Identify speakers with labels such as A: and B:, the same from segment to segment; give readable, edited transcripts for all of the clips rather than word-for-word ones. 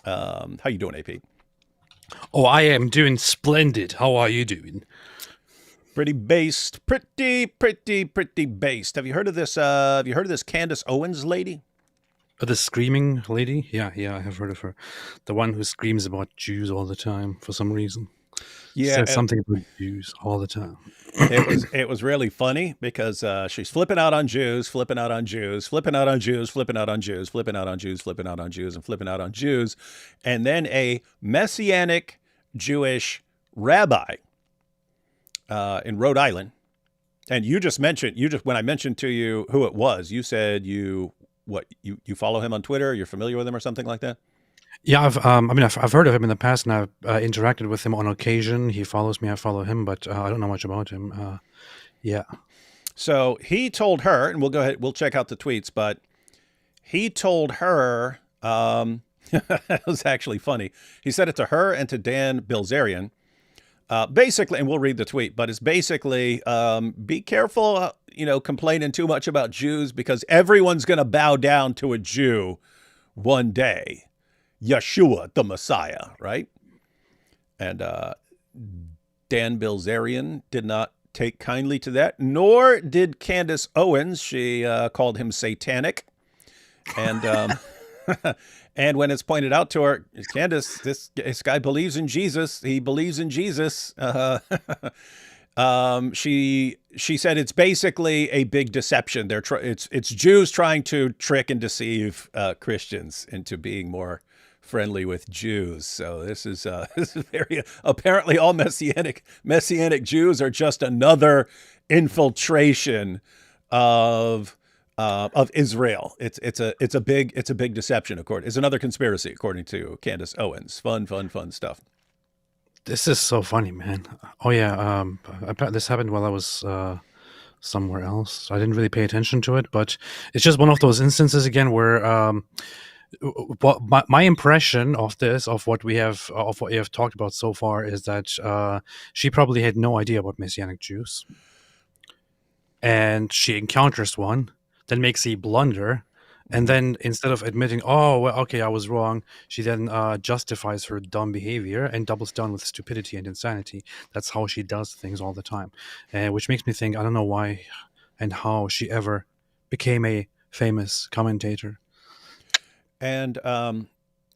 A: How you doing, AP?
B: Oh, I am doing splendid. How are you doing?
A: Pretty based, pretty based. Have you heard of this? Have you heard of this Candace Owens lady?
B: The screaming lady? Yeah, I have heard of her. The one who screams about Jews all the time for some reason.
A: Yeah,
B: Says something about Jews all the time.
A: it was really funny because she's flipping out on Jews, flipping out on Jews, flipping out on Jews, flipping out on Jews, flipping out on Jews, flipping out on Jews, and flipping out on Jews, and then a messianic Jewish rabbi in Rhode Island. And you just when I mentioned to you who it was, you said you follow him on Twitter, you're familiar with him or something like that.
B: Yeah, I've heard of him in the past, and I've interacted with him on occasion. He follows me, I follow him, but I don't know much about him. Yeah.
A: So he told her, and we'll go ahead, we'll check out the tweets, but he told her, it was actually funny. He said it to her and to Dan Bilzerian. Basically, and we'll read the tweet, but it's basically be careful, complaining too much about Jews because everyone's going to bow down to a Jew one day. Yeshua, the Messiah, right? And Dan Bilzerian did not take kindly to that, nor did Candace Owens. She called him satanic. And and when it's pointed out to her, Candace, this guy believes in Jesus. He believes in Jesus. She said it's basically a big deception. It's Jews trying to trick and deceive Christians into being more friendly with Jews. So this is this is very apparently all messianic Jews are just another infiltration of Israel. It's a big deception. It's another conspiracy according to Candace Owens. Fun stuff.
B: This is so funny, man. Oh, yeah. This happened while I was somewhere else. I didn't really pay attention to it, but it's just one of those instances again where what my impression of this, of what we have talked about so far, is that she probably had no idea about Messianic Jews, and she encounters one, then makes a blunder, and then instead of admitting, "Oh, well, okay, I was wrong," she then justifies her dumb behavior and doubles down with stupidity and insanity. That's how she does things all the time, which makes me think I don't know why and how she ever became a famous commentator.
A: And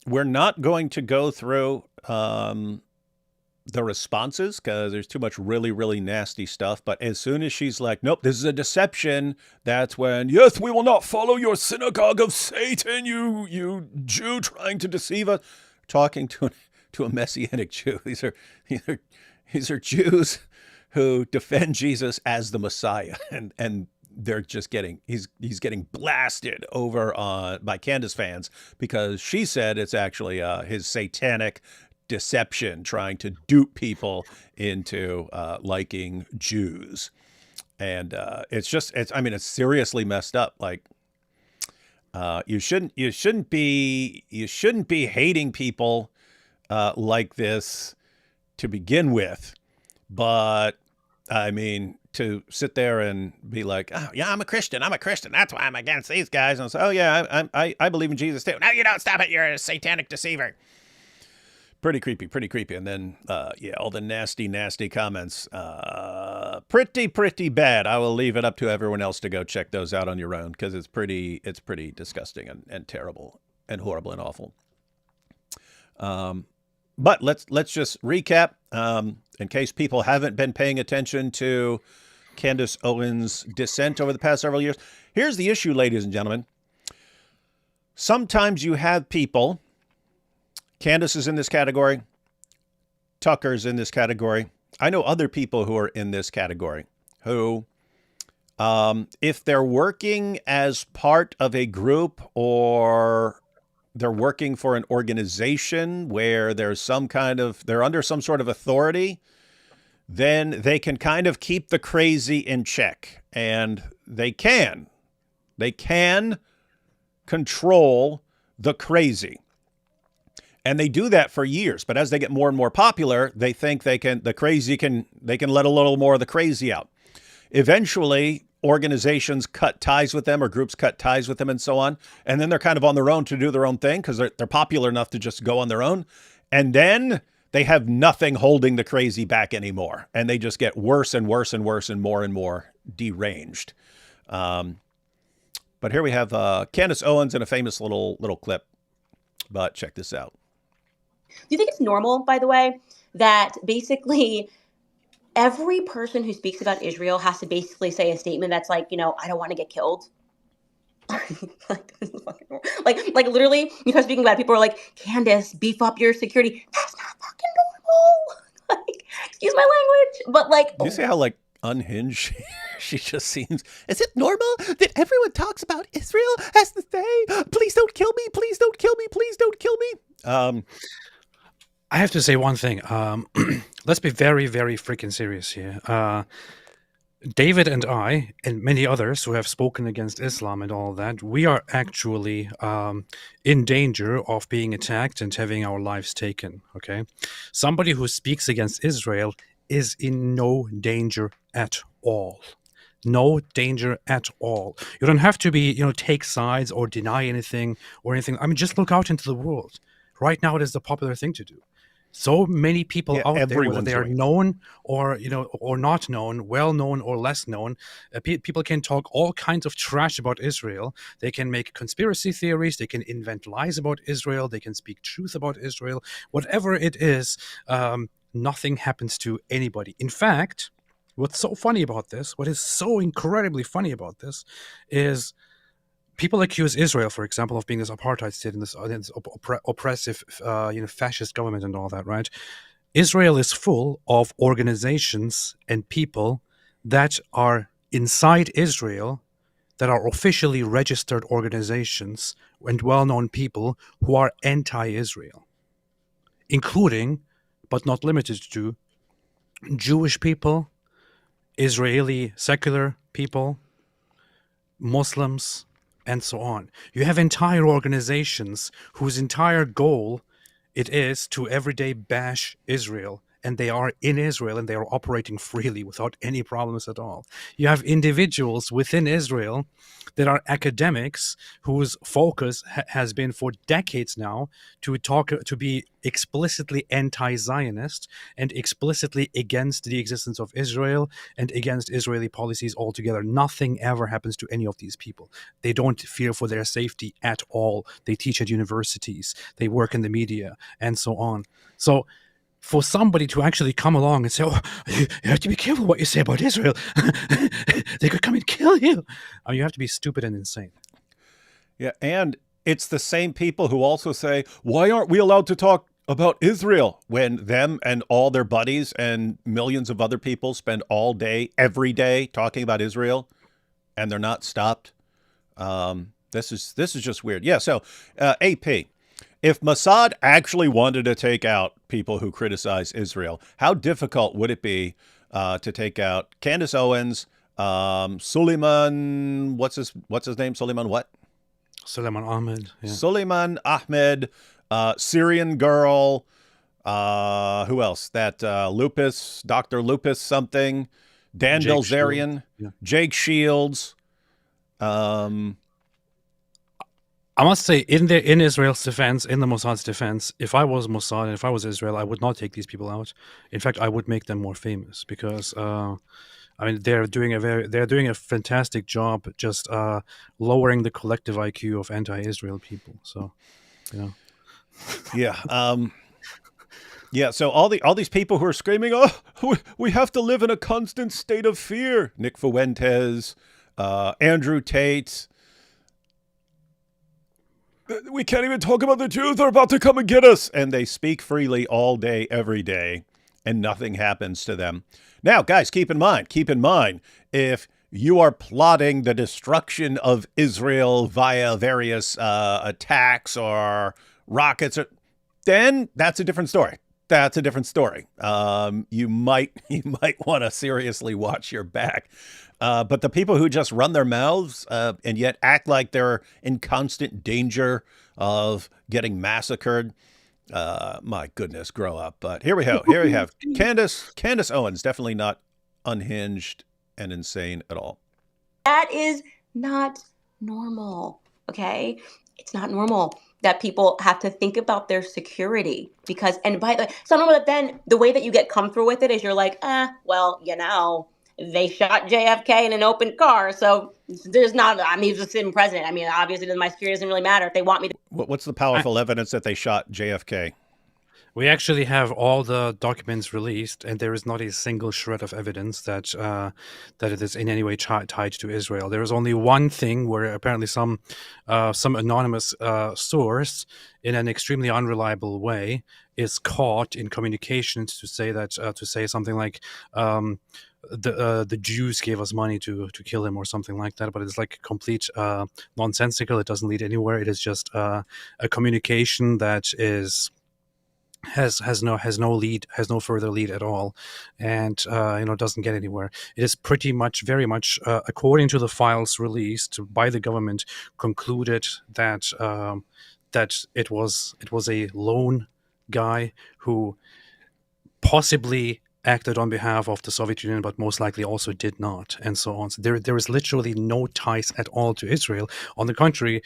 A: we're not going to go through the responses because there's too much really nasty stuff. But as soon as she's like, nope, this is a deception, that's when, yes, we will not follow your synagogue of Satan, you Jew trying to deceive us. Talking to a messianic Jew. These are Jews who defend Jesus as the Messiah, and they're just he's getting blasted over by Candace fans because she said it's actually his satanic deception trying to dupe people into liking Jews. And it's seriously messed up. Like you shouldn't be hating people like this to begin with. But I mean, to sit there and be like, oh, yeah, I'm a Christian. That's why I'm against these guys. And say, oh, yeah, I believe in Jesus too. No, you don't. Stop it. You're a satanic deceiver. Pretty creepy. And then, all the nasty comments. Pretty bad. I will leave it up to everyone else to go check those out on your own because it's pretty disgusting and terrible and horrible and awful. But let's just recap in case people haven't been paying attention to Candace Owens' dissent over the past several years. Here's the issue, ladies and gentlemen. Sometimes you have people, Candace is in this category, Tucker's in this category. I know other people who are in this category who, if they're working as part of a group or they're working for an organization where they're under some sort of authority, then they can kind of keep the crazy in check, and they can control the crazy. And they do that for years, but as they get more and more popular, they think they can let a little more of the crazy out. Eventually, organizations cut ties with them or groups cut ties with them and so on. And then they're kind of on their own to do their own thing because they're popular enough to just go on their own. And then they have nothing holding the crazy back anymore. And they just get worse and worse and worse and more deranged. But here we have Candace Owens in a famous little clip. But check this out.
C: Do you think it's normal, by the way, that basically every person who speaks about Israel has to basically say a statement that's like, I don't want to get killed? like literally, you start speaking about it, people are like, Candace, beef up your security. That's not fucking normal. Like, excuse my language, but like,
A: do you see how like unhinged she just seems? Is it normal that everyone talks about Israel has to say, please don't kill me, please don't kill me, please don't kill me?
B: I have to say one thing. Let's be very, very freaking serious here. David and I, and many others who have spoken against Islam and all that, we are actually in danger of being attacked and having our lives taken, okay? Somebody who speaks against Israel is in no danger at all. No danger at all. You don't have to be, take sides or deny anything or anything. I mean, just look out into the world. Right now, it is the popular thing to do. So many people out there, whether they are known or or not known, well known or less known, people can talk all kinds of trash about Israel. They can make conspiracy theories. They can invent lies about Israel. They can speak truth about Israel. Whatever it is, nothing happens to anybody. In fact, what's so funny about this, what is so incredibly funny about this, is people accuse Israel, for example, of being this apartheid state and this oppressive, fascist government and all that, right? Israel is full of organizations and people that are inside Israel that are officially registered organizations and well-known people who are anti-Israel, including, but not limited to, Jewish people, Israeli secular people, Muslims, and so on. You have entire organizations whose entire goal it is to everyday bash Israel, and they are in Israel and they are operating freely without any problems at all. You have individuals within Israel that are academics whose focus has been for decades now to be explicitly anti-Zionist and explicitly against the existence of Israel and against Israeli policies altogether. Nothing ever happens to any of these people. They don't fear for their safety at all. They teach at universities, they work in the media, and so on. So for somebody to actually come along and say, oh, you have to be careful what you say about Israel. They could come and kill you. I mean, you have to be stupid and insane.
A: Yeah, and it's the same people who also say, why aren't we allowed to talk about Israel when them and all their buddies and millions of other people spend all day, every day talking about Israel and they're not stopped? This is just weird. Yeah, so AP. If Mossad actually wanted to take out people who criticize Israel, how difficult would it be to take out Candace Owens, Suleiman, what's his name? Suleiman what?
B: Suleiman Ahmed. Yeah.
A: Suleiman Ahmed, Syrian girl, who else? That Dr. Lupus something, Dan Bilzerian, Jake Shields.
B: I must say, in Israel's defense, in the Mossad's defense, if I was Mossad and if I was Israel, I would not take these people out. In fact, I would make them more famous because, they're doing a fantastic job just lowering the collective IQ of anti-Israel people. So,
A: yeah. Yeah, so all these people who are screaming, oh, we have to live in a constant state of fear. Nick Fuentes, Andrew Tate. We can't even talk about the Jews. They're about to come and get us. And they speak freely all day, every day, and nothing happens to them. Now, guys, keep in mind, if you are plotting the destruction of Israel via various attacks or rockets, then that's a different story. You might want to seriously watch your back. But the people who just run their mouths and yet act like they're in constant danger of getting massacred, my goodness, grow up. But here we have Candace Owens, definitely not unhinged and insane at all.
C: That is not normal, okay? It's not normal that people have to think about their security because, and by the way, it's not normal that then the way that you get comfortable with it is you're like, well, they shot JFK in an open car, so there's not, I mean, he's a sitting president. I mean, obviously, my security doesn't really matter if they want me to.
A: What's the powerful evidence that they shot JFK?
B: We actually have all the documents released, and there is not a single shred of evidence that it is in any way tied to Israel. There is only one thing where apparently some anonymous source, in an extremely unreliable way, is caught in communications to say something like the Jews gave us money to kill him or something like that. But it's like complete nonsensical. It doesn't lead anywhere. It is just a communication that is. Has no further lead at all, and doesn't get anywhere. It is very much according to the files released by the government, concluded that it was a lone guy who possibly acted on behalf of the Soviet Union, but most likely also did not, and so on. So there is literally no ties at all to Israel. On the contrary,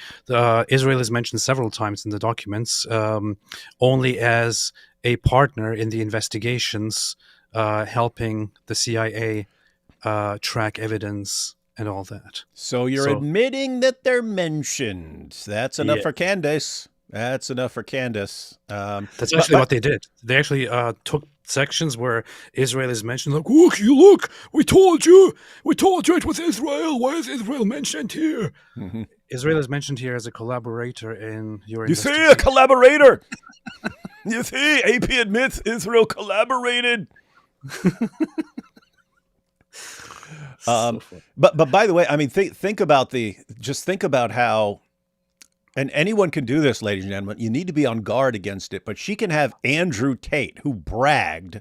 B: Israel is mentioned several times in the documents, only as a partner in the investigations, helping the CIA track evidence and all that.
A: So you're admitting that they're mentioned. That's enough for Candace. That's enough for Candace.
B: That's actually what they did. They actually took sections where Israel is mentioned, like, look, we told you it was Israel. Why is Israel mentioned here?
A: Mm-hmm.
B: Israel is mentioned here as a collaborator in your.
A: You see, a collaborator. You see, AP admits Israel collaborated. But by the way, I mean, think about how. And anyone can do this, ladies and gentlemen. You need to be on guard against it. But she can have Andrew Tate, who bragged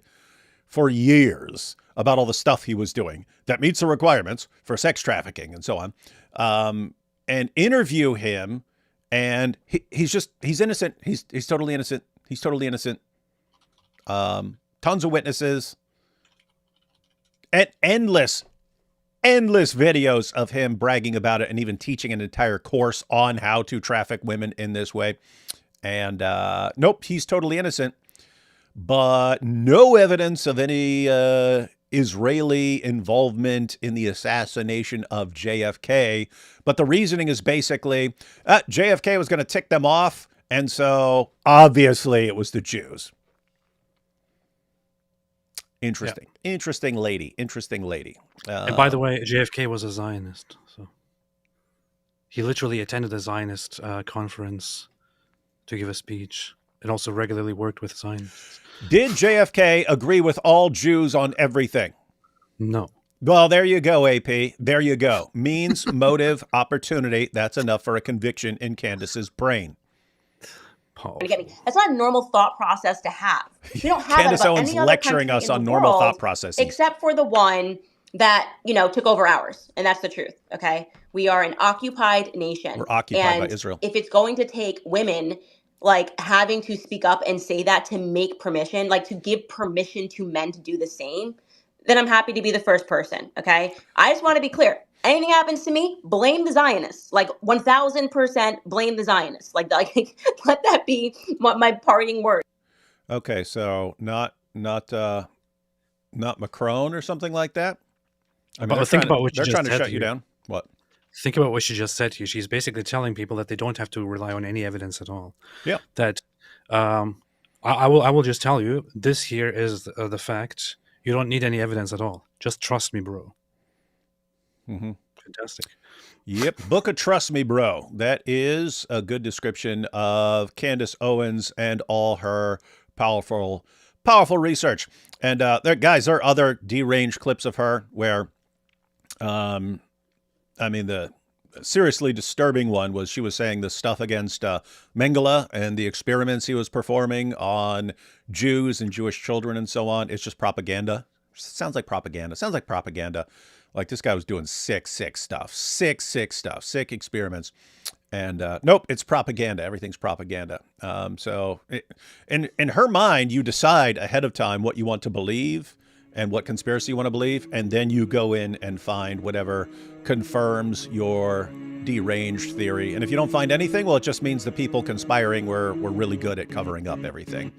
A: for years about all the stuff he was doing that meets the requirements for sex trafficking and so on, and interview him. And he's innocent. He's totally innocent. He's totally innocent. Tons of witnesses and endless videos of him bragging about it and even teaching an entire course on how to traffic women in this way. And nope, he's totally innocent. But no evidence of any Israeli involvement in the assassination of JFK. But the reasoning is basically JFK was going to tick them off. And so obviously it was the Jews. Interesting. Yeah. Interesting lady.
B: And by the way, JFK was a Zionist. So he literally attended a Zionist conference to give a speech and also regularly worked with Zionists.
A: Did JFK agree with all Jews on everything?
B: No.
A: Well, there you go, AP. There you go. Means, motive, opportunity. That's enough for a conviction in Candace's brain.
C: That's not a normal thought process to have. We don't have
A: Candace
C: that about
A: Owens
C: any other
A: lecturing us on normal thought processes,
C: except for the one that took over ours, and that's the truth. Okay, we are an occupied nation.
A: We're occupied by Israel.
C: If it's going to take women like having to speak up and say that to make permission, like to give permission to men to do the same, then I'm happy to be the first person. Okay, I just want to be clear. Anything happens to me, blame the Zionists. Like 1,000% blame the Zionists. Like let that be my parting word.
A: Okay, so not Macron or something like that. I mean,
B: think about what
A: they're trying to shut you down. What?
B: Think about what she just said to you. She's basically telling people that they don't have to rely on any evidence at all.
A: Yeah.
B: That I will just tell you, this here is the fact. You don't need any evidence at all. Just trust me, bro.
A: Mm-hmm.
B: Fantastic.
A: Yep. Book of Trust Me, Bro. That is a good description of Candace Owens and all her powerful research. And there are other deranged clips of her where, I mean, the seriously disturbing one was she was saying the stuff against Mengele and the experiments he was performing on Jews and Jewish children and so on. It's just propaganda. Sounds like propaganda. Like this guy was doing sick stuff, sick experiments. And nope, it's propaganda. Everything's propaganda. So in her mind, you decide ahead of time what you want to believe and what conspiracy you want to believe, and then you go in and find whatever confirms your deranged theory. And if you don't find anything, well, it just means the people conspiring were really good at covering up everything.